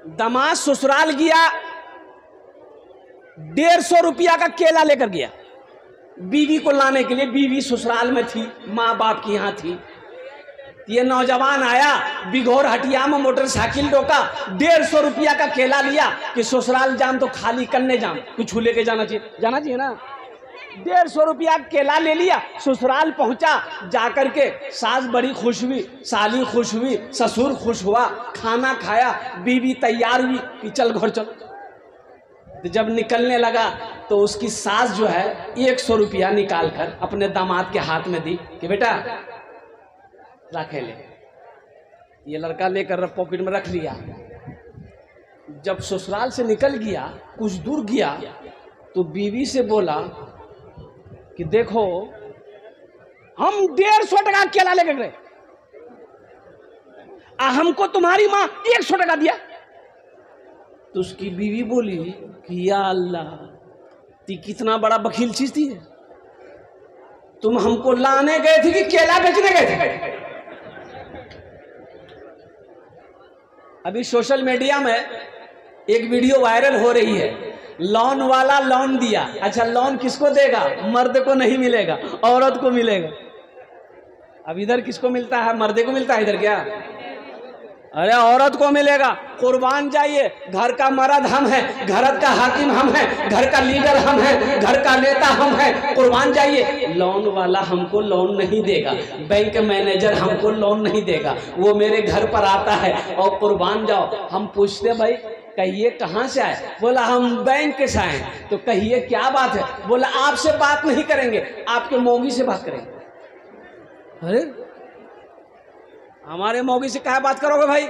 दामाद ससुराल गया, 150 रुपया का केला लेकर गया बीवी को लाने के लिए। बीवी ससुराल में थी, माँ बाप की यहाँ थी। ये नौजवान आया, बिघोर हटिया में मोटरसाइकिल रोका, 150 रुपया का केला लिया कि ससुराल जाम तो खाली करने जाम, कुछ लेके जाना चाहिए ना। 150 रुपया केला ले लिया, ससुराल पहुंचा, जाकर के सास बड़ी खुश हुई, साली खुश हुई, ससुर खुश हुआ, खाना खाया, बीवी तैयार हुई कि चल घर चल। तो जब निकलने लगा तो उसकी सास जो है 100 रुपया निकाल कर अपने दामाद के हाथ में दी कि बेटा रखे ले। ये लड़का लेकर पॉकेट में रख लिया। जब ससुराल से निकल गया, कुछ दूर गया तो बीवी से बोला कि देखो हम 150 टका केला लेकर गए, हमको तुम्हारी माँ 100 टका दिया। तो उसकी बीवी बोली कि या अल्लाह, ती कितना बड़ा बखील चीज थी, तुम हमको लाने गए थे कि केला बेचने गए थे। अभी सोशल मीडिया में एक वीडियो वायरल हो रही है, लोन वाला लोन दिया। अच्छा, लोन किसको देगा? मर्द को नहीं मिलेगा, औरत को मिलेगा। अब इधर किसको मिलता है? मर्दे को मिलता है इधर क्या? अरे औरत को मिलेगा। कुर्बान जाइए, घर का मर्द हम हैं, घर का हाकिम हम हैं, घर का लीडर हम हैं, घर का नेता हम हैं। कुर्बान जाइए, लोन वाला हमको लोन नहीं देगा, बैंक मैनेजर हमको लोन नहीं देगा, वो मेरे घर पर आता है और कुर्बान जाओ। हम पूछते भाई कहिए कहाँ से आए? बोला हम बैंक से आए। तो कहिए क्या बात है? बोला आपसे बात नहीं करेंगे, आपके मौगी से बात करेंगे। अरे हमारे मौगी से क्या बात करोगे भाई?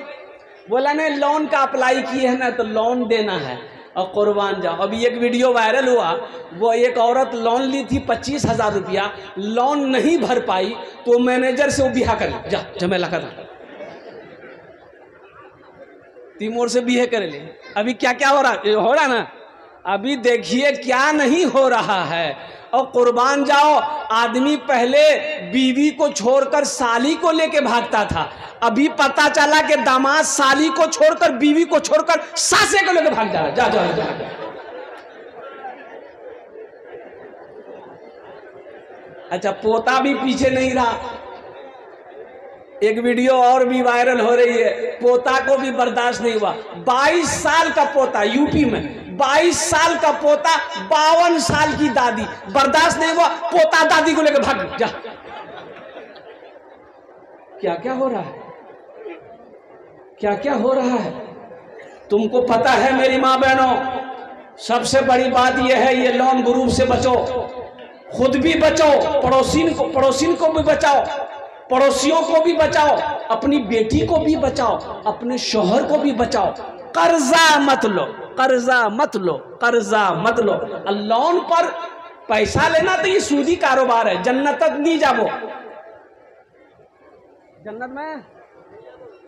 बोला नहीं, लोन का अप्लाई किए है ना तो लोन देना है। और कुर्बान जाओ, अभी एक वीडियो वायरल हुआ, वो एक औरत लोन ली थी 25,000 रुपया, लोन नहीं भर पाई तो मैनेजर से वो बिहा कर ली। जा झमेला कर तीमोर से बिहे कर ले। अभी क्या क्या हो रहा ना, अभी देखिए क्या नहीं हो रहा है। और कुर्बान जाओ, आदमी पहले बीवी को छोड़कर साली को लेके भागता था, अभी पता चला कि दामाद साली को छोड़कर, बीवी को छोड़कर सासे को लेके भाग जा रहा। जा। अच्छा, पोता भी पीछे नहीं रहा। एक वीडियो और भी वायरल हो रही है, पोता को भी बर्दाश्त नहीं हुआ। 22 साल का पोता, यूपी में 22 साल का पोता, 52 साल की दादी, बर्दाश्त नहीं हुआ, पोता दादी को लेकर भाग जा। क्या क्या हो रहा है? क्या क्या हो रहा है? तुमको पता है मेरी माँ बहनों, सबसे बड़ी बात यह है, ये लोन ग्रुप से बचो, खुद भी बचो, पड़ोसिन को भी बचाओ, पड़ोसियों को भी बचाओ, अपनी बेटी को भी बचाओ, अपने शौहर को भी बचाओ। कर्जा मत लो, कर्जा मत लो, कर्जा मत लो। लोन पर पैसा लेना तो ये सूदी कारोबार है, जन्नत तक नहीं जाओ, जन्नत में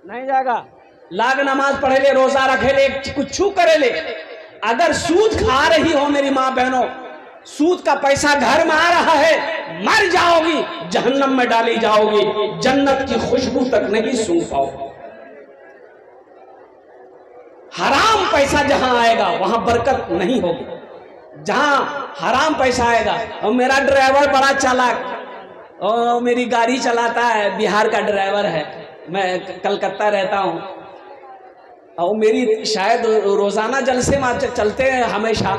नहीं जाएगा। लाग नमाज पढ़े ले, रोजा रखे ले, कुछ करे ले, अगर सूद खा रही हो मेरी माँ बहनों, सूद का पैसा घर में आ रहा है, मर जाओगी, जहन्नम में डाली जाओगी, जन्नत की खुशबू तक नहीं सूंघ पाओगी। हराम पैसा जहां आएगा वहां बरकत नहीं होगी। जहां हराम पैसा आएगा, और मेरा ड्राइवर बड़ा चालाक, और मेरी गाड़ी चलाता है, बिहार का ड्राइवर है, मैं कलकत्ता रहता हूं, और मेरी शायद रोजाना जलसे में चलते हैं हमेशा,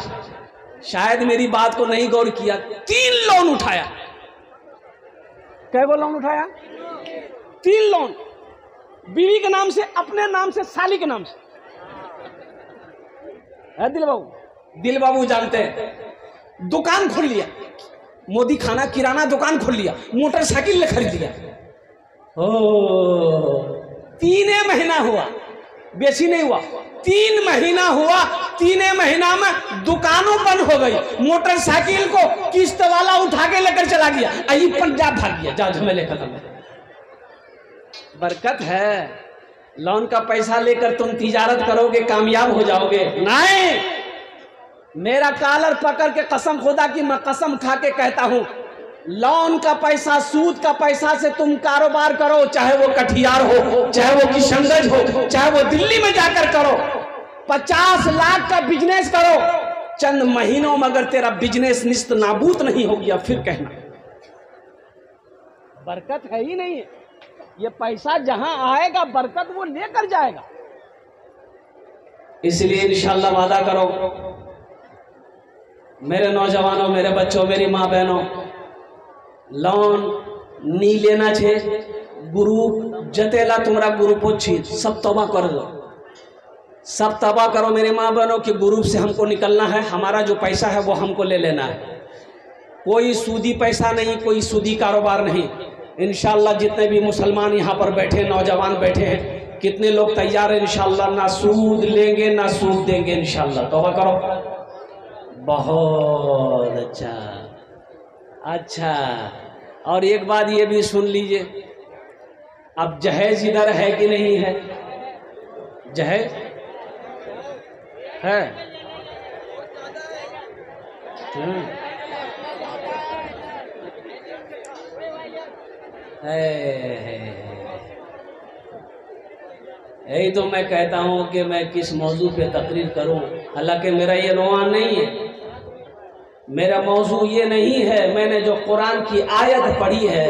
शायद मेरी बात को नहीं गौर किया, 3 लोन उठाया। कैगो लोन उठाया? 3 लोन, बीवी के नाम से, अपने नाम से, साली के नाम से। है दिल बाबू जानते हैं। दुकान खोल लिया, मोदी खाना किराना दुकान खोल लिया, मोटरसाइकिल खरीद लिया। ओ 3 महीना हुआ, बेसी नहीं हुआ, 3 महीना हुआ, 3 महीना में दुकानों बंद हो गई, मोटरसाइकिल को किस्त वाला उठा के लेकर चला गया, अभी पंजाब भाग गया। जा झमेले खत्म। बरकत है, लोन का पैसा लेकर तुम तिजारत करोगे, कामयाब हो जाओगे? नहीं, मेरा कॉलर पकड़ के कसम खुदा की मैं कसम खा के कहता हूं, लोन का पैसा, सूद का पैसा से तुम कारोबार करो, चाहे वो कटिहार हो, चाहे वो किशनगंज हो, चाहे वो दिल्ली में जाकर करो, 50 लाख का बिजनेस करो, चंद महीनों में अगर तेरा बिजनेस निस्त नाबूद नहीं हो गया फिर कहना बरकत है ही नहीं है। ये पैसा जहां आएगा बरकत वो लेकर जाएगा। इसलिए इंशाअल्लाह वादा करो मेरे नौजवानों, मेरे बच्चों, मेरी माँ बहनों, लोन नी लेना छे। ग्रुप जतेला तुम्हारा ग्रुप अच्छी सब तौबा कर दो, सब तौबा करो मेरे माँ बहनों कि ग्रुप से हमको निकलना है, हमारा जो पैसा है वो हमको ले लेना है। कोई सूदी पैसा नहीं, कोई सूदी कारोबार नहीं। इंशाअल्लाह जितने भी मुसलमान यहाँ पर बैठे, नौजवान बैठे हैं, कितने लोग तैयार हैं इंशाअल्लाह, ना सूद लेंगे ना सूद देंगे इंशाअल्लाह। तौबा करो। बहुत अच्छा। अच्छा, और एक बात ये भी सुन लीजिए, अब जहेज इधर है कि नहीं है? जहेज है? यही तो मैं कहता हूँ कि मैं किस मौजू पे तकरीर करूँ, हालांकि मेरा ये रवान नहीं है, मेरा मौजू ये नहीं है। मैंने जो कुरान की आयत पढ़ी है,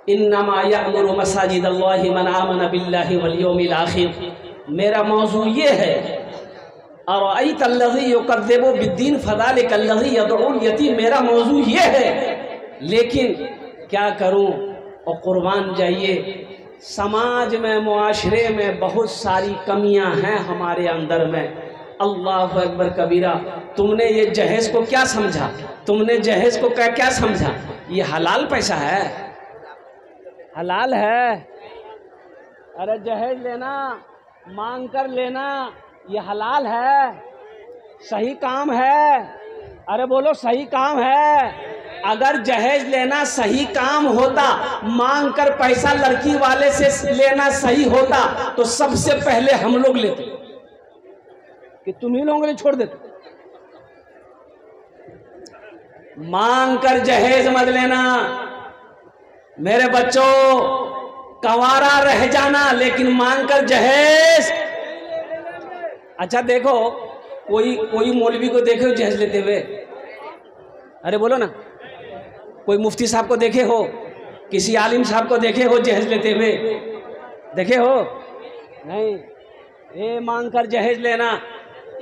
इन्नमा यअमुरु मसाजिदल्लाहि मन आमन बिल्लाहि वल यौमिल आखिर, मेरा मौजू ये है। अरअयतल्लज़ी युकज़्ज़िबु बिद्दीन फ़ज़ालिकल्लज़ी यदउल यतीम, मेरा मौजू ये है। लेकिन क्या करूं, और कुर्बान जाइए, समाज में, मुआशरे में बहुत सारी कमियां हैं हमारे अंदर में। अल्लाह अकबर कबीरा। तुमने ये जहेज को क्या समझा? तुमने जहेज को क्या समझा? ये हलाल पैसा है, हलाल है। अरे जहेज लेना, मांग कर लेना, ये हलाल है, सही काम है। अरे बोलो सही काम है। अगर जहेज लेना सही काम होता, मांग कर पैसा लड़की वाले से लेना सही होता, तो सबसे पहले हम लोग लेते, कि तुम ही लोगों ने छोड़ देते। मांग कर जहेज मत लेना मेरे बच्चों, कंवारा रह जाना लेकिन मांग कर जहेज। अच्छा देखो, कोई मौलवी को देखे हो जहेज लेते हुए? अरे बोलो ना, कोई मुफ्ती साहब को देखे हो, किसी आलिम साहब को देखे हो जहेज लेते हुए? देखे हो? नहीं। ये मांग कर जहेज लेना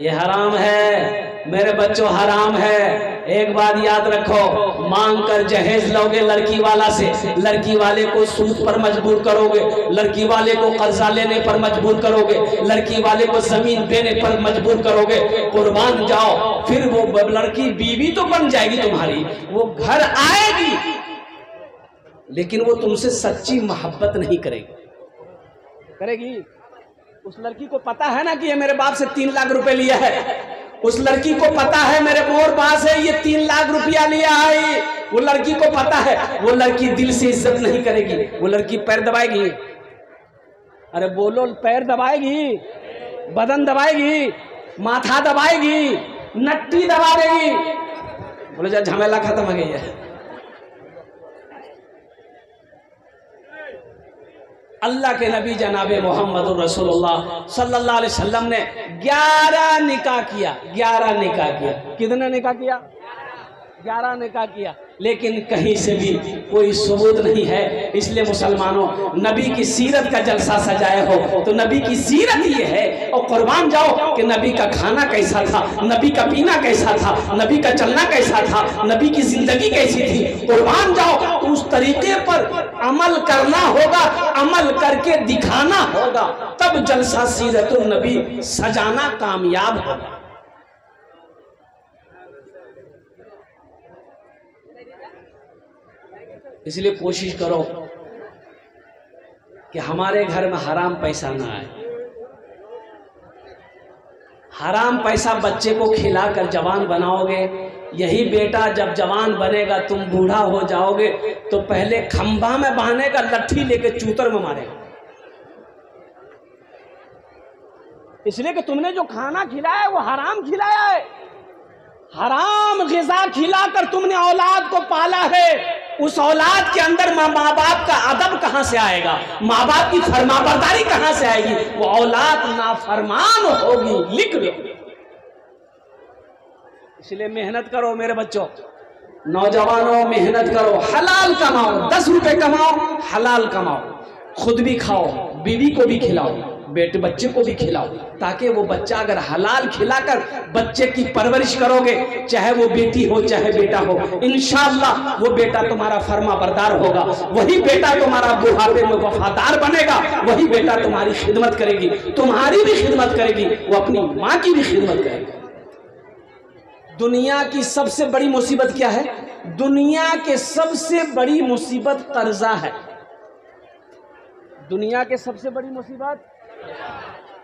ये हराम है मेरे बच्चों, हराम है। एक बात याद रखो, मांग कर जहेज लोगे लड़की वाला से, लड़की वाले को सूद पर मजबूर करोगे, लड़की वाले को कर्जा लेने पर मजबूर करोगे, लड़की वाले को जमीन देने पर मजबूर करोगे। कुर्बान जाओ, फिर वो लड़की बीवी तो बन जाएगी तुम्हारी, वो घर आएगी, लेकिन वो तुमसे सच्ची मोहब्बत नहीं करेगी। उस लड़की को पता है ना कि ये मेरे बाप से 3 लाख रुपए लिया है, उस लड़की को पता है मेरे मोर पास है ये 3 लाख रुपया लिया है, वो लड़की को पता है। वो लड़की दिल से इज्जत नहीं करेगी, वो लड़की पैर दबाएगी। अरे बोलो, पैर दबाएगी, बदन दबाएगी, माथा दबाएगी, नट्टी दबा देगी। बोलो जा, झमेला खत्म हो गई है। अल्लाह के नबी जनाबे मोहम्मद रसूलुल्लाह सल्लल्लाहु अलैहि वसल्लम ने 11 निकाह किया। 11 निकाह किया। कितने निकाह किया? 11 निकाह किया, लेकिन कहीं से भी कोई सबूत नहीं है। इसलिए मुसलमानों, नबी की सीरत का जलसा सजाए हो तो नबी की सीरत ये है। और कुर्बान जाओ कि नबी का खाना कैसा था, नबी का पीना कैसा था, नबी का चलना कैसा था, नबी की जिंदगी कैसी थी। कुर्बान जाओ तो उस तरीके पर अमल करना होगा, अमल करके दिखाना होगा, तब जलसा सीरतुन नबी सजाना कामयाब होगा। इसलिए कोशिश करो कि हमारे घर में हराम पैसा ना आए। हराम पैसा बच्चे को खिलाकर जवान बनाओगे, यही बेटा जब जवान बनेगा, तुम बूढ़ा हो जाओगे तो पहले खंभा में बांधेगा, लट्ठी लेके चूतर में मारेगा। इसलिए कि तुमने जो खाना खिलाया है वो हराम खिलाया है, हराम ग़िज़ा खिलाकर तुमने औलाद को पाला है। उस औलाद के अंदर माँ बाप का अदब कहाँ से आएगा, माँ बाप की फरमाबरदारी कहाँ से आएगी? वो औलाद नाफरमान होगी। लिख लो। इसलिए मेहनत करो मेरे बच्चों, नौजवानों, मेहनत करो, हलाल कमाओ, 10 रुपए कमाओ, हलाल कमाओ, खुद भी खाओ, बीवी को भी खिलाओ, बेटे बच्चे को भी खिलाओ, ताकि वो बच्चा अगर हलाल खिलाकर बच्चे की परवरिश करोगे, चाहे वो बेटी हो चाहे बेटा हो, इंशाअल्लाह वो बेटा तुम्हारा फर्मा बरदार होगा, वही बेटा तुम्हारा बुढ़ापे में वफादार बनेगा, वही बेटा तुम्हारी खिदमत करेगी, तुम्हारी भी खिदमत करेगी, वो अपनी माँ की भी खिदमत करेगी। दुनिया की सबसे बड़ी मुसीबत क्या है? दुनिया के सबसे बड़ी मुसीबत कर्जा है। दुनिया के सबसे बड़ी मुसीबत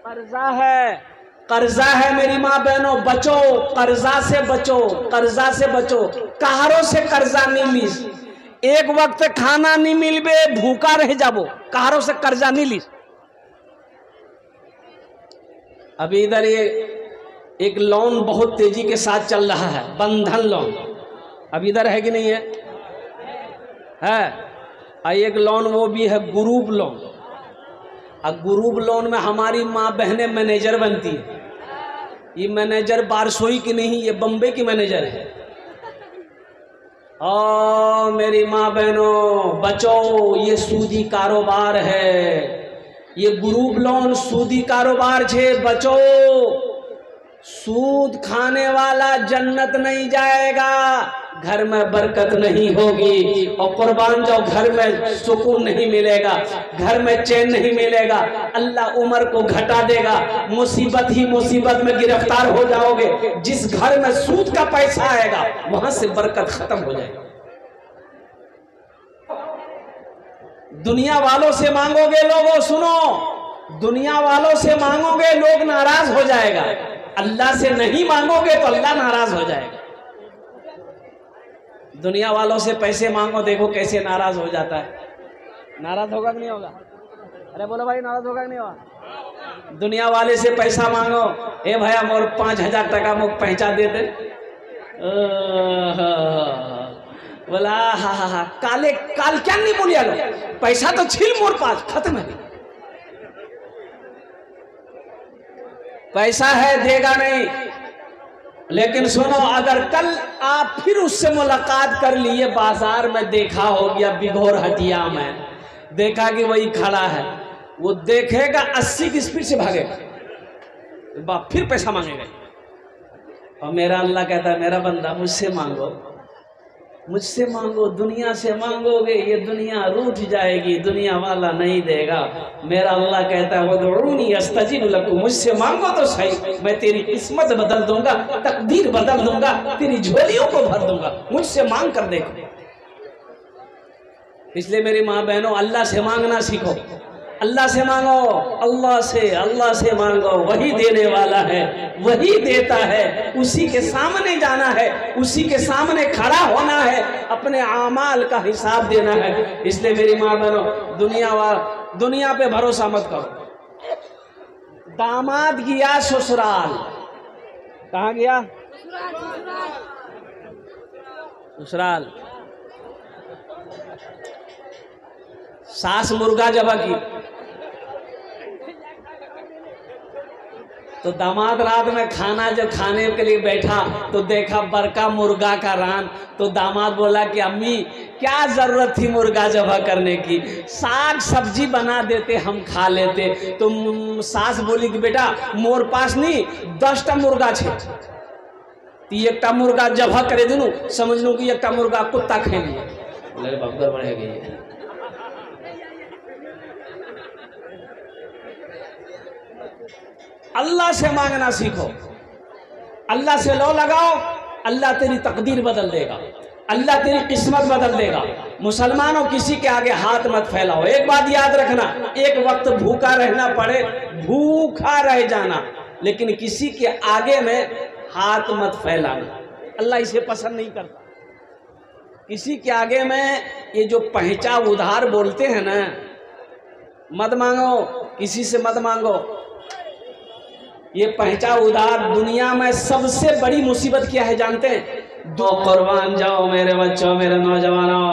कर्जा है। कर्जा है मेरी माँ बहनों, बचो, कर्जा से बचो, कर्जा से बचो। कहारों से कर्जा नहीं लीस, एक वक्त खाना नहीं मिलबे, भूखा रह जाबो, कहारों से कर्जा नहीं लीस। अभी इधर ये एक लोन बहुत तेजी के साथ चल रहा है, बंधन लोन। अब इधर है कि नहीं है? है। एक लोन वो भी है ग्रुप लोन। अब ग्रुप लोन में हमारी माँ बहनें मैनेजर बनती है। ये मैनेजर बारसोई की नहीं, ये बम्बई की मैनेजर है। ओ मेरी माँ बहनों बचो, ये सूदी कारोबार है, ये ग्रुप लोन सूदी कारोबार छे, बचो। सूद खाने वाला जन्नत नहीं जाएगा, घर में बरकत नहीं होगी, और कुर्बान जाओ घर में सुकून नहीं मिलेगा, घर में चैन नहीं मिलेगा, अल्लाह उम्र को घटा देगा, मुसीबत ही मुसीबत में गिरफ्तार हो जाओगे। जिस घर में सूद का पैसा आएगा वहां से बरकत खत्म हो जाएगी। दुनिया वालों से मांगोगे, लोगों सुनो, दुनिया वालों से मांगोगे लोग नाराज हो जाएगा, अल्लाह से नहीं मांगोगे तो अल्लाह नाराज हो जाएगा। दुनिया वालों से पैसे मांगो, देखो कैसे नाराज हो जाता है। नाराज होगा कि नहीं होगा? अरे बोलो भाई, नाराज होगा कि नहीं होगा? दुनिया वाले से पैसा मांगो, ए भैया मोर 5000 टका मुझ पहुंचा देते, बोला हा काले काल क्या नहीं बोलिया लो, पैसा तो छिल मोर पास, खत्म है, पैसा है देगा नहीं। लेकिन सुनो, अगर कल आप फिर उससे मुलाकात कर लिए, बाजार में देखा हो गया, बिघोर हटिया में देखा कि वही खड़ा है, वो देखेगा 80 की स्पीड से भागेगा, फिर पैसा मांगेगा। और मेरा अल्लाह कहता है, मेरा बंदा मुझसे मांगो, मुझसे मांगो, दुनिया से मांगोगे ये दुनिया रूठ जाएगी, दुनिया वाला नहीं देगा। मेरा अल्लाह कहता है, वदउनी अस्तजिब लकुम, मुझसे मांगो तो सही, मैं तेरी किस्मत बदल दूंगा, तकदीर बदल दूंगा, तेरी झोलियों को भर दूंगा, मुझसे मांग कर देखो। इसलिए मेरी माँ बहनों, अल्लाह से मांगना सीखो, अल्लाह से मांगो, अल्लाह से मांगो, वही देने वाला है, वही देता है, उसी के सामने जाना है, उसी के सामने खड़ा होना है, अपने आमाल का हिसाब देना है। इसलिए मेरी माँ बहनों, दुनिया पे भरोसा मत करो। दामाद गया ससुराल, कहाँ गया? ससुराल। सास मुर्गा जबा की, तो दामाद रात में खाना जब खाने के लिए बैठा तो देखा बरका मुर्गा का रान, तो दामाद बोला कि अम्मी क्या जरूरत थी मुर्गा जबा करने की, साग सब्जी बना देते हम खा लेते। तो सास बोली कि बेटा मोर पास नहीं 10टा मुर्गा छे, एकटा मुर्गा जबा करे दूं, समझ लू कि एकटा मुर्गा कुत्ता खेल लिया। बोले बब्बर बढ़े गई। अल्लाह से मांगना सीखो, अल्लाह से लो लगाओ, अल्लाह तेरी तकदीर बदल देगा, अल्लाह तेरी किस्मत बदल देगा। मुसलमानों, किसी के आगे हाथ मत फैलाओ। एक बात याद रखना, एक वक्त भूखा रहना पड़े, भूखा रह जाना, लेकिन किसी के आगे में हाथ मत फैलाना, अल्लाह इसे पसंद नहीं करता। किसी के आगे में ये जो पहचा उधार बोलते हैं ना, मत मांगो, किसी से मत मांगो। ये पहचा उधार दुनिया में सबसे बड़ी मुसीबत क्या है जानते हैं? दो कुर्बान जाओ मेरे बच्चों, मेरे नौजवानों,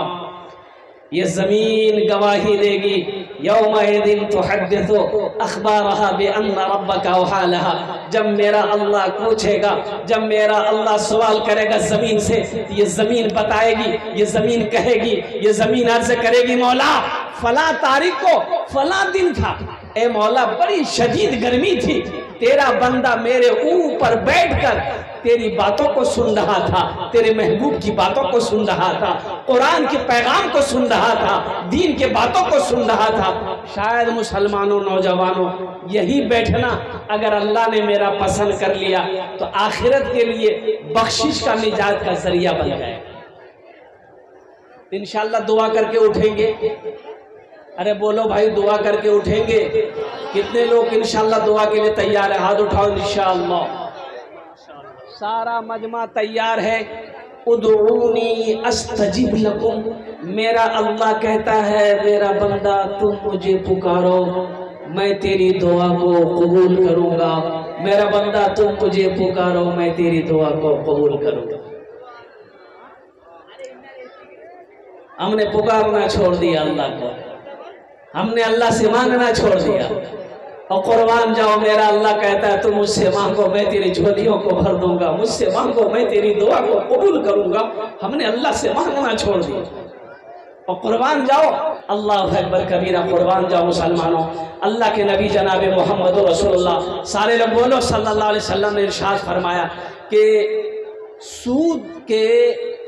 ये ज़मीन गवाही देगी, यौमइदिन तुहद्दिसु अख़बारहा बिअन्ना रब्बका औहा लहा। जब मेरा अल्लाह पूछेगा, जब मेरा अल्लाह सवाल करेगा ज़मीन से, ये ज़मीन बताएगी, ये ज़मीन कहेगी, ये ज़मीन अर्ज़ करेगी, मौला फला तारीख को फला दिन था, ए मौला बड़ी शदीद गर्मी थी, तेरा बंदा मेरे ऊपर बैठकर तेरी बातों को सुन रहा था, तेरे महबूब की बातों को सुन रहा था, कुरान के पैगाम को सुन रहा था, दीन के बातों को सुन रहा था। शायद मुसलमानों, नौजवानों, यही बैठना अगर अल्लाह ने मेरा पसंद कर लिया तो आखिरत के लिए बख्शिश का निजात का जरिया बन जाए। इंशाअल्लाह दुआ करके उठेंगे। अरे बोलो भाई, दुआ करके उठेंगे। कितने लोग इंशाअल्लाह दुआ के लिए तैयार है? हाथ उठाओ। इंशाअल्लाह सारा मजमा तैयार है। उदऊनी अस्तजिब लकुम, मेरा अल्लाह कहता है मेरा बंदा तुम मुझे पुकारो, मैं तेरी दुआ को कबूल करूंगा। मेरा बंदा तुम मुझे पुकारो, मैं तेरी दुआ को कबूल करूंगा। हमने पुकारना छोड़ दिया अल्लाह को, हमने अल्लाह से मांगना छोड़ दिया। और कुर्बान जाओ, मेरा अल्लाह कहता है तुम मुझसे मांगो, मैं तेरी झोलियों को भर दूंगा, मुझसे मांगो, मैं तेरी दुआ को कबूल करूंगा। हमने अल्लाह से मांगना छोड़ दिया और कुर्बान जाओ। अल्लाह अकबर कबीरा। कुर्बान जाओ मुसलमानों। अल्लाह के नबी जनाब मोहम्मद रसूलुल्लाह सारे लोग बोलो सल्लल्लाहु अलैहि वसल्लम ने इरशाद फरमाया कि सूद के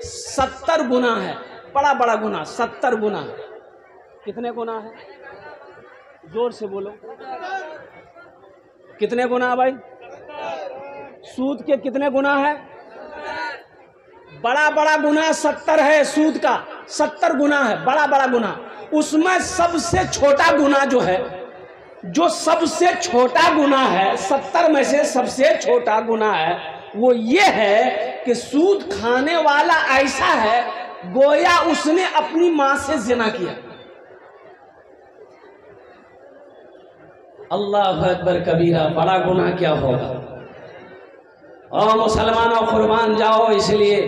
70 गुना है, बड़ा बड़ा गुना, 70 गुना। कितने गुना है? जोर से बोलो, कितने गुना भाई? सूद के कितने गुना है? बड़ा बड़ा गुना 70 है। सूद का 70 गुना है, बड़ा बड़ा गुना। उसमें सबसे छोटा गुना जो है, जो सबसे छोटा गुना है, 70 में से सबसे छोटा गुना है, वो ये है कि सूद खाने वाला ऐसा है गोया उसने अपनी मां से जिना किया। अल्लाह अकबर कबीरा। बड़ा गुनाह क्या होगा? और मुसलमानों कुर्बान जाओ। इसलिए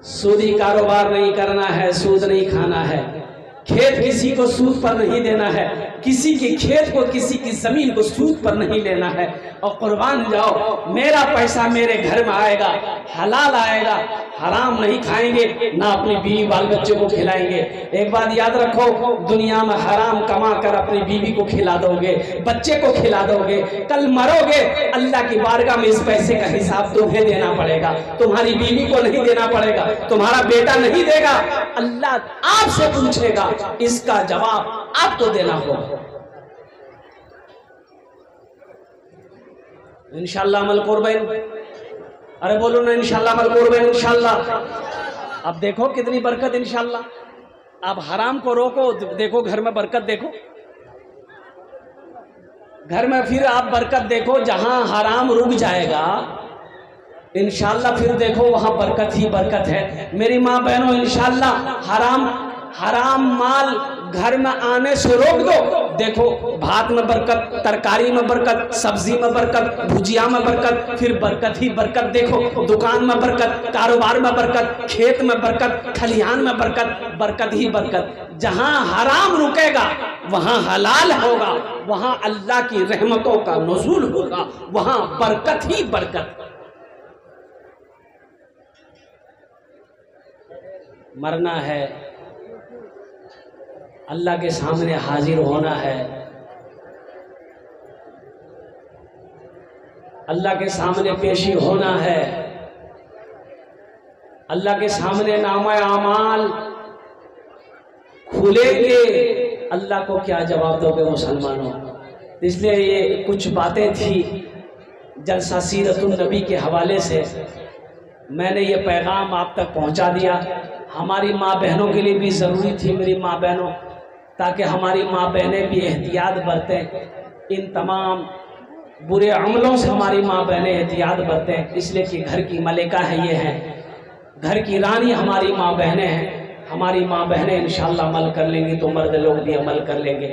सूदी कारोबार नहीं करना है, सूद नहीं खाना है, खेत किसी को सूद पर नहीं देना है, किसी के खेत को, किसी की जमीन को सूद पर नहीं लेना है। और कुर्बान जाओ, मेरा पैसा मेरे घर में आएगा, हलाल आएगा, हराम नहीं खाएंगे, ना अपनी बीवी बाल बच्चे को खिलाएंगे। एक बात याद रखो, दुनिया में हराम कमा कर अपनी बीवी को खिला दोगे, बच्चे को खिला दोगे, कल मरोगे, अल्लाह की बारगाह में इस पैसे का हिसाब तुम्हें देना पड़ेगा, तुम्हारी बीवी को नहीं देना पड़ेगा, तुम्हारा बेटा नहीं देगा, अल्लाह आपसे पूछेगा, इसका जवाब आपको देना होगा। इंशाअल्लाह अमल कुर्बान। अरे बोलो ना इंशाअल्लाह अमल कुर्बान। इंशाअल्लाह। अब देखो कितनी बरकत इंशाअल्लाह। अब हराम को रोको, देखो घर में बरकत, देखो घर में फिर आप बरकत देखो। जहां हराम रुक जाएगा इंशाअल्लाह फिर देखो वहां बरकत ही बरकत है। मेरी माँ बहनों, इंशाअल्लाह हराम माल घर में आने से रोक दो। देखो भात में बरकत, तरकारी में बरकत, सब्जी में बरकत, भुजिया में बरकत, फिर बरकत ही बरकत। देखो दुकान में बरकत, कारोबार में बरकत, खेत में बरकत, खलिहान में बरकत, बरकत ही बरकत। जहां हराम रुकेगा वहां हलाल होगा, वहां अल्लाह की रहमतों का नुज़ूल होगा, वहां बरकत ही बरकत। मरना है, अल्लाह के सामने हाजिर होना है, अल्लाह के सामने पेशी होना है, अल्लाह के सामने नामा आमाल खुलेंगे। अल्लाह को क्या जवाब दोगे मुसलमानों? इसलिए ये कुछ बातें थी जलसा सीरतुन नबी के हवाले से, मैंने ये पैगाम आप तक पहुंचा दिया। हमारी माँ बहनों के लिए भी ज़रूरी थी, मेरी माँ बहनों, ताकि हमारी माँ बहनें भी एहतियात बरतें, इन तमाम बुरे अमलों से हमारी माँ बहनें एहतियात बरतें। इसलिए कि घर की मलिका है, ये है घर की रानी हमारी माँ बहनें हैं। हमारी माँ बहनें इंशाअल्लाह अमल कर लेंगी तो मर्द लोग भी अमल कर लेंगे।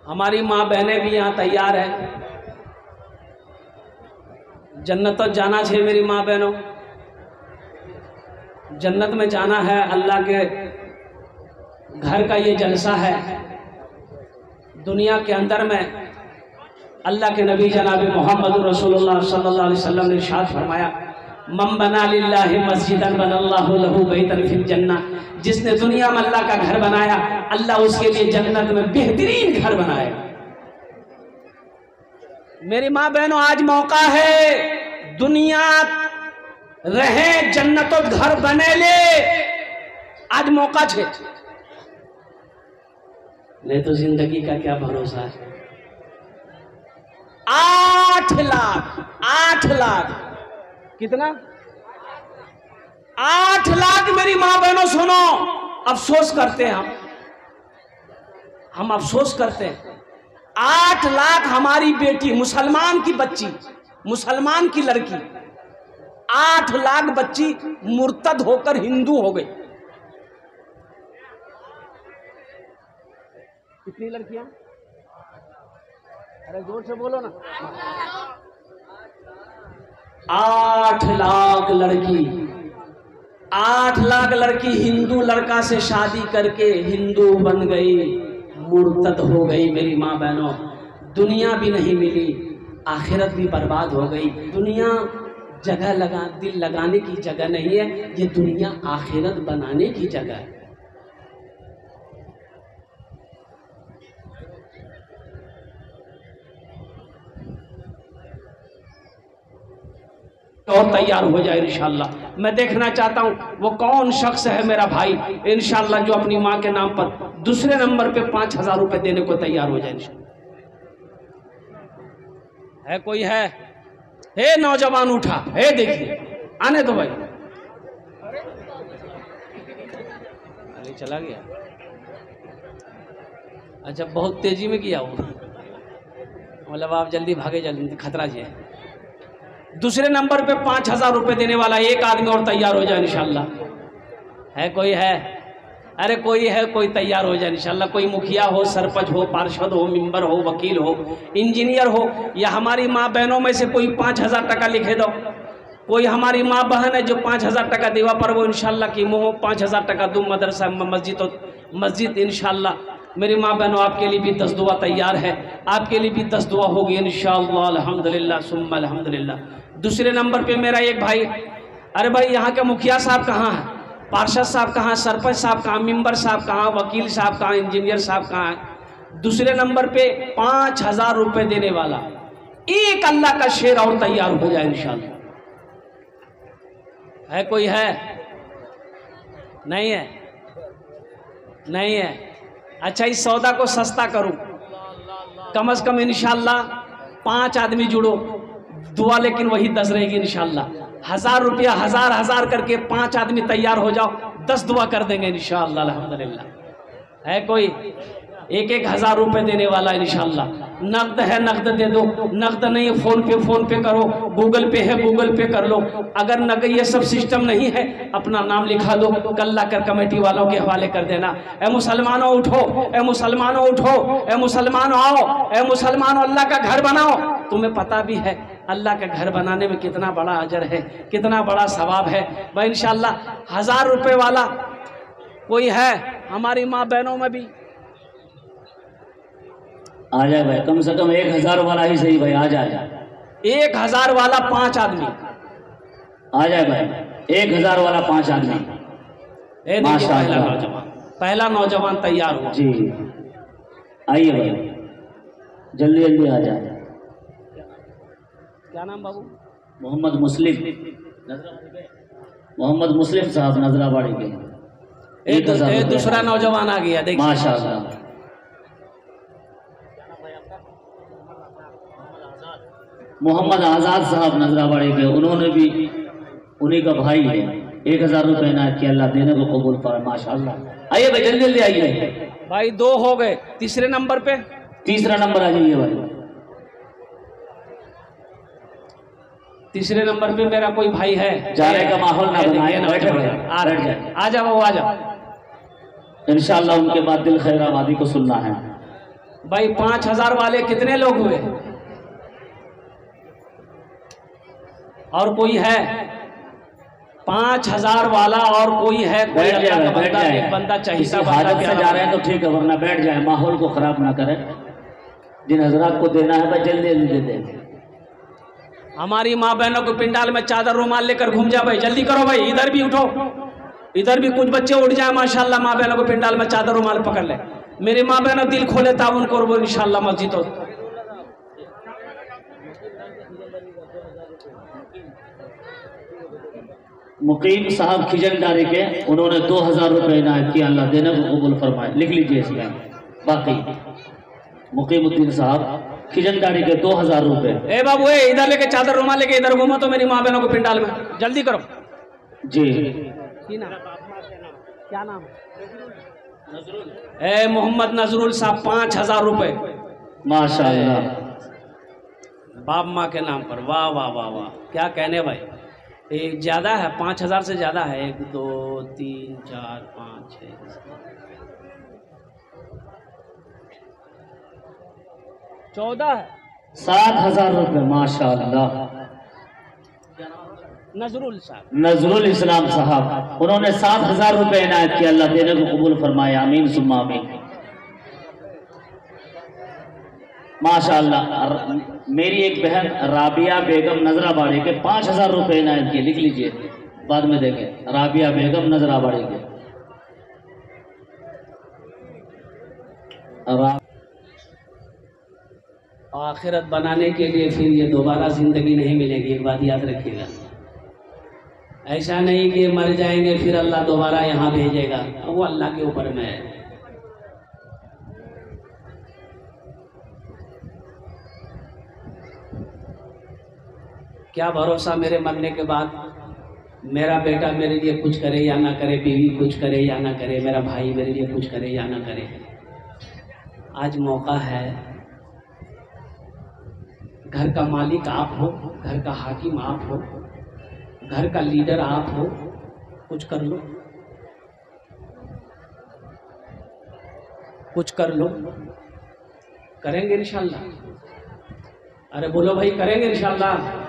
हमारी माँ बहनें भी यहाँ तैयार हैं। जन्नत जाना चाहिए मेरी माँ बहनों, जन्नत में जाना है, अल्लाह के घर का ये जलसा है। दुनिया के अंदर में अल्लाह के नबी जनाब मोहम्मद रसूलुल्लाह सल्लल्लाहु अलैहि वसल्लम ने इरशाद फरमाया, मम बना लिल्लाहि मस्जिदन बनल्लाहु लहू बैतन फिल जन्नह, जिसने दुनिया में अल्लाह का घर बनाया, अल्लाह उसके लिए जन्नत में बेहतरीन घर बनाएगा। मेरी माँ बहनों, आज मौका है, दुनिया रहे जन्नतो घर बने ले, आज मौका छे, नहीं तो जिंदगी का क्या भरोसा है। 8 लाख कितना? 8 लाख। मेरी माँ बहनों सुनो, अफसोस करते हैं हम अफसोस करते हैं। 8 लाख हमारी बेटी, मुसलमान की बच्ची, मुसलमान की लड़की, 8 लाख बच्ची मुर्तद होकर हिंदू हो गई। कितनी लड़कियां? अरे जोर से बोलो ना। 8 लाख लड़की, 8 लाख लड़की हिंदू लड़का से शादी करके हिंदू बन गई, मुर्तद हो गई। मेरी माँ बहनों, दुनिया भी नहीं मिली, आखिरत भी बर्बाद हो गई। दुनिया दिल लगाने की जगह नहीं है, ये दुनिया आखिरत बनाने की जगह है। और तैयार हो जाए इंशाल्लाह। मैं देखना चाहता हूँ वो कौन शख्स है मेरा भाई इंशाल्लाह जो अपनी माँ के नाम पर दूसरे नंबर पे 5,000 रुपए देने को तैयार हो जाए इंशाल्लाह। है कोई है? हे नौजवान उठा, हे देखिए, आने दो भाई। अरे चला गया, अच्छा बहुत तेजी में किया वो, मतलब आप जल्दी भागे, जल्दी खतरा जी है। दूसरे नंबर पे 5,000 रुपए देने वाला एक आदमी और तैयार हो जाए इंशाल्लाह। है कोई है? अरे कोई है, कोई तैयार हो जाए इंशाल्लाह। कोई मुखिया हो, सरपंच हो, पार्षद हो, मेंबर हो, वकील हो, इंजीनियर हो, या हमारी माँ बहनों में से कोई 5,000 टका लिखे दो। कोई हमारी माँ बहन है जो 5,000 टका देवा पर वो इंशाल्लाह की मोह 5,000 टका दूँ मदरसा मस्जिद इंशाल्लाह। मेरी माँ बहनों, आपके लिए भी 10 दुआ तैयार है, आपके लिए भी 10 दुआ होगी इंशाअल्लाह। अल्हम्दुलिल्लाह सुम्मा अल्हम्दुलिल्लाह। दूसरे नंबर पे मेरा एक भाई, अरे भाई यहाँ के मुखिया साहब कहाँ हैं, पार्षद साहब कहाँ, सरपंच साहब कहाँ, मेंबर साहब कहाँ, वकील साहब कहाँ, इंजीनियर साहब कहाँ है? दूसरे नंबर पे 5,000 रुपए देने वाला एक अल्लाह का शेर और तैयार हो जाए इंशाअल्लाह। है कोई है? नहीं है? नहीं है? अच्छा, इस सौदा को सस्ता करूं, कम से कम इंशाल्लाह 5 आदमी जुड़ो, दुआ लेकिन वही 10 रहेगी इंशाल्लाह। 1,000 रुपया 1,000 करके 5 आदमी तैयार हो जाओ, 10 दुआ कर देंगे इंशाल्लाह अल्हम्दुलिल्लाह। है कोई? 1-1 हज़ार रुपए देने वाला इंशाल्लाह। नकद है नकद दे दो, नकद नहीं फोन पे करो, गूगल पे है गूगल पे कर लो। अगर नकद ये सब सिस्टम नहीं है, अपना नाम लिखा दो, कल लाकर कमेटी वालों के हवाले कर देना। ए मुसलमानों उठो, ए मुसलमानों उठो, ए मुसलमानों आओ, ए मुसलमानों अल्लाह का घर बनाओ। तुम्हें पता भी है अल्लाह का घर बनाने में कितना बड़ा अजर है, कितना बड़ा सवाब है भाई। इंशाल्लाह 1,000 रुपए वाला कोई है हमारी माँ बहनों में भी? आ जाए भाई, कम से कम 1,000 वाला ही सही भाई, आ जाए। 1,000 वाला 5 आदमी आ जाए भाई, 1,000 वाला 5 आदमी। पहला नौजवान तैयार हुआ जी, आइए भाई, जल्दी जल्दी आ जाए। क्या नाम बाबू? मोहम्मद मुस्लिम साहब नजराबाड़ी के। एक दूसरा नौजवान आ गया, देखिए माशाअल्लाह। मोहम्मद आज़ाद साहब नजराबाड़ी के, उन्होंने भी उन्हीं का भाई है, 1,000 रुपये इनायत किया, अल्लाह देने को कबूल फरमाए माशाअल्लाह। आइए भाई, जल्दी जल्दी आइए भाई। 2 हो गए। तीसरे नंबर पे, तीसरा नंबर आ जाइए भाई। तीसरे नंबर पे मेरा कोई भाई है? जाने का माहौल ना बनाए ना, बैठे भाई, आ जाओ आ जाओ। इंशाअल्लाह उनके बाद दिल खैर आबादी को सुनना है भाई। 5,000 वाले कितने लोग हुए? और कोई है? 5,000 वाला और कोई है? कोई बैठ अल्लाह जाए, का बैठ बंदा, जाए। एक बंदा चाहिए किसी हाजत से जा रहे हैं तो ठीक है, वरना बैठ जाए, माहौल को खराब ना करें। जिन हजरात को देना है भाई जल्दी जल्दी दे दें। हमारी माँ बहनों को पिंडाल में चादर रुमाल लेकर घूम जा भाई, जल्दी करो भाई, इधर भी उठो, इधर भी कुछ बच्चे उठ जाए माशाल्लाह, माँ बहनों को पिंडाल में चादर रुमाल पकड़ ले। मेरी माँ बहनों दिल खोले ताउन करो वो इंशाल्लाह मस्जिद हो। मुकीम साहब खिजनदारी के, उन्होंने 2,000 रुपये इनायत किया, अल्लाह देने को कबूल फरमाए। लिख लीजिए इसमें बाकी मुकीमुद्दीन साहब खिजनदारी के 2,000 रुपये। ए बाबू ए, इधर लेके चादर रुमाल लेके इधर घूमो तो मेरी माँ बहनों को पिंडाल में, जल्दी करो। जी क्या नाम है? मोहम्मद नजरुल साहब 5,000 रुपये माशाअल्लाह, बाप माँ के नाम पर। वाह वाह वाह वाह, क्या कहने भाई। एक ज़्यादा है, 5,000 से ज़्यादा है। 1 2 3 4 5 6 14 है। 7,000 रुपये माशाअल्लाह। नजरुल साहब, नजरुल इस्लाम साहब, उन्होंने 7,000 रुपये इनायत किया, अल्लाह देने को कबूल फरमाए। आमीन सुम्मा आमीन। माशाअल्लाह। मेरी एक बहन राबिया बेगम नजराबाड़ी के 5,000 रुपये इनायत किए, लिख लीजिए, बाद में देंगे। राबिया बेगम नजराबाड़ी के आखिरत बनाने के लिए फिर ये दोबारा जिंदगी नहीं मिलेगी, एक बात याद रखिएगा। ऐसा नहीं कि मर जाएंगे फिर अल्लाह दोबारा यहाँ भेजेगा, वो अल्लाह के ऊपर में है। क्या भरोसा मेरे मरने के बाद मेरा बेटा मेरे लिए कुछ करे या ना करे, बीवी कुछ करे या ना करे, मेरा भाई मेरे लिए कुछ करे या ना करे। आज मौका है, घर का मालिक आप हो, घर का हाकिम आप हो, घर का लीडर आप हो, कुछ कर लो, कुछ कर लो। करेंगे इंशाल्लाह। अरे बोलो भाई, करेंगे इंशाल्लाह।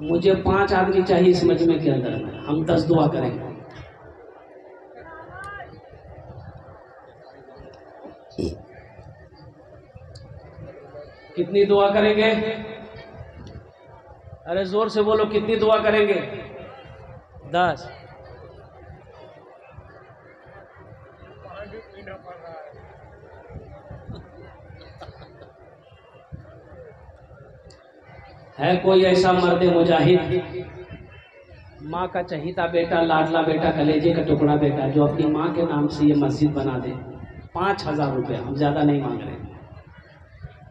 मुझे 5 आदमी चाहिए इस मजमे के अंदर में, हम 10 दुआ करेंगे। कितनी दुआ करेंगे? अरे जोर से बोलो, कितनी दुआ करेंगे? 10। है कोई ऐसा मर्द मुजाहिद, माँ का चहीता बेटा, लाडला बेटा, कलेजे का टुकड़ा बेटा, जो अपनी माँ के नाम से ये मस्जिद बना दे? 5,000 रुपये, हम ज़्यादा नहीं मांग रहे।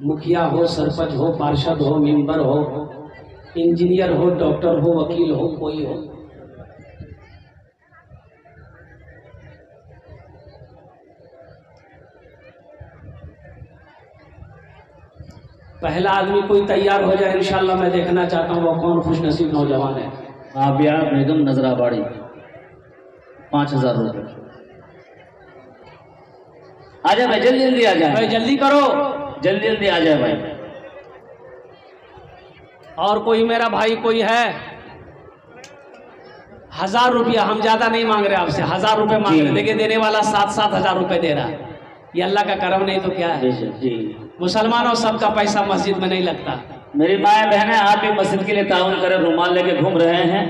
मुखिया हो, सरपंच हो, पार्षद हो, मेंबर हो, इंजीनियर हो, डॉक्टर हो, वकील हो, कोई हो, पहला आदमी कोई तैयार हो जाए इंशाल्लाह। मैं देखना चाहता हूँ वो कौन खुश नसीब नौजवान है। राबिया बेगम नजराबाड़ी 5,000 रुपये। आ जाए भाई, जल्दी जल्दी आ जाए भाई, जल्दी करो, जल्दी जल्दी आ जाए भाई। और कोई मेरा भाई कोई है? 1,000 रुपया, हम ज्यादा नहीं मांग रहे आपसे, 1,000 रुपये मांग रहे। देखिए देने वाला 7-7 हज़ार रुपये दे रहा है, ये अल्लाह का करम नहीं तो क्या है। जी मुसलमानों सबका पैसा मस्जिद में नहीं लगता। मेरी माए बहनें, आप भी मस्जिद के लिए ताउन करें। रुमाल लेके घूम रहे हैं,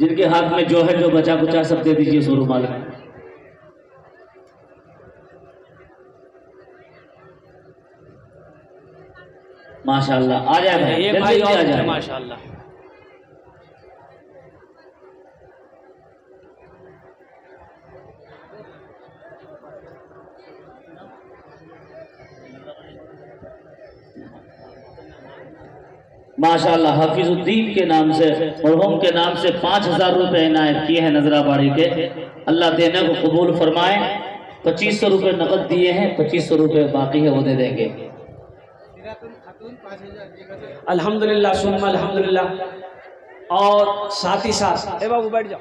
जिनके हाथ में जो है जो बचा कुचा सब दे दीजिए सो रुमाल में। माशाल्लाह, आ जाए भाई, एक भाई जल्दी और आ जाए। माशाल्लाह। माशाल्लाह, हफीजुद्दीन के नाम से, मरहूम के नाम से 5,000 रुपये इनायत किए हैं नजराबाड़ी के। अल्लाह देने को कबूल फरमाए। 2,500 रुपये नकद दिए हैं, 2,500 रुपये बाकी है वो दे देंगे। अल्हम्दुलिल्लाह सुम्मा अल्हम्दुलिल्लाह। और साथ ही साथ, ए बाबू बैठ जाओ।